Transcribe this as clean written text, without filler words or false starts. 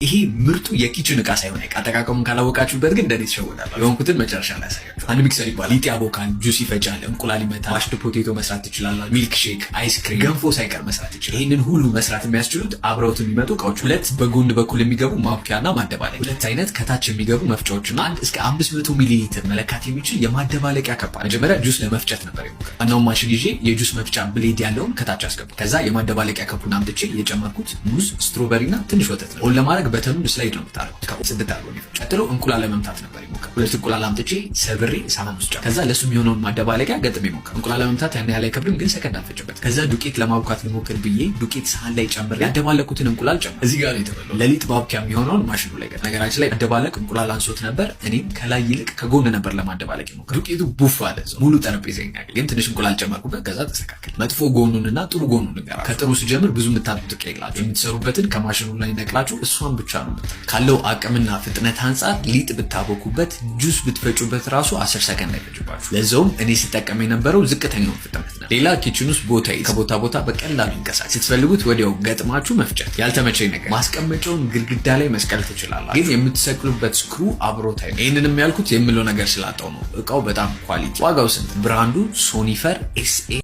ይሄ ምርጡ የኪችን እቃ ሳይሆን አጠቃቀሙን ካላወቃችሁበት ግን እንደኔ ትሸወዳላችሁ። የሆንኩትን መጨረሻ ላይ ያሳያችሁ። አንድ ሚክሰር ይባላል። ሊጥ ያቦካል፣ ጁስ ይፈጫል፣ እንቁላል ይመታል፣ ማሽድ ፖቴቶ መስራት ትችላላችሁ፣ ሚልክ ሼክ፣ አይስክሪም፣ ገንፎ ሳይቀር መስራት ይችላል። ይህንን ሁሉ መስራት የሚያስችሉት አብረውት የሚመጡ እቃዎች፣ ሁለት በጎን በኩል የሚገቡ ማቡኪያና ማደባለቂያ፣ ሁለት አይነት ከታች የሚገቡ መፍጫዎችና አንድ እስከ 500 ሚሊ ሊትር መለካት የሚችል የማደባለቂያ ከባ። መጀመሪያ ጁስ ለመፍጨት ነበር የሞከርኩት። ዋናውን ማሽን ይዤ የጁስ መፍጫ ብሌድ ያለውን ከታች አስገቡ። ከዛ የማደባለቂያ ከቡን አምጥቼ የጨመርኩት ሙዝ፣ ስትሮበሪና ትንሽ ወተት ነው። ለማድረግ በተኑ ስላይድ ነው የምታደርጉት። ስድት አድርጎ ነው። ቀጥሎ እንቁላል ለመምታት ነበር የሞከርኩት። ሁለት እንቁላል አምጥቼ ሰብሬ ሳህን ውስጥ ጨመርኩ። ከዛ ለሱ የሚሆነውን ማደባለቂያ ገጥሜ ሞከርኩ። እንቁላል ለመምታት ያን ያህል አይከብድም፣ ግን ሰከንድ አልፈጀበት። ከዛ ዱቄት ለማቡካት ልሞክር ብዬ ዱቄት ሳህን ላይ ጨምሬ ያደባለኩትን እንቁላል ጨመርኩ። እዚህ ጋር ነው የተበላው። ለሊጥ ማቡኪያ የሚሆነውን ማሽኑ ላይ ገጥሜ። ነገራችን ላይ ማደባለቅ እንቁላል አንሶት ነበር። እኔም ከላይ ይልቅ ከጎን ነበር ለማደባለቅ የሞከርኩት። ዱቄቱ ቡፍ አለ። ሙሉ ጠረጴዛ ይኛል፣ ግን ትንሽ እንቁላል ጨመርኩበት። ከዛ ተስተካከለ። መጥፎ ጎኑንና ጥሩ ጎኑን ልንገራችሁ። ከጥሩ ሲጀምር ብዙ የምታጡት እቃ የላችሁ። የምትሰሩበትን ከማሽኑ ላይ ነቅላችሁ እሷን ብቻ ነው ካለው አቅምና ፍጥነት አንጻር ሊጥ ብታቦኩበት ጁስ ብትፈጩበት ራሱ 10 ሰከንድ አይፈጅባችሁ። ለዛውም እኔ ስጠቀም የነበረው ዝቅተኛውን ፍጥነት ነው። ሌላ ኪችን ውስጥ ቦታ ከቦታ ቦታ በቀላሉ ይንቀሳቀስ። ስትፈልጉት ወዲያው ገጥማችሁ መፍጨት። ያልተመቸኝ ነገር ማስቀመጫውን ግድግዳ ላይ መስቀል ትችላላችሁ፣ ግን የምትሰቅሉበት ስክሩ አብሮት አይደለም። ይህንንም ያልኩት የምለው ነገር ስላጣው ነው። እቃው በጣም ኳሊቲ። ዋጋው ስንት? ብራንዱ ሶኒፈር ኤስኤ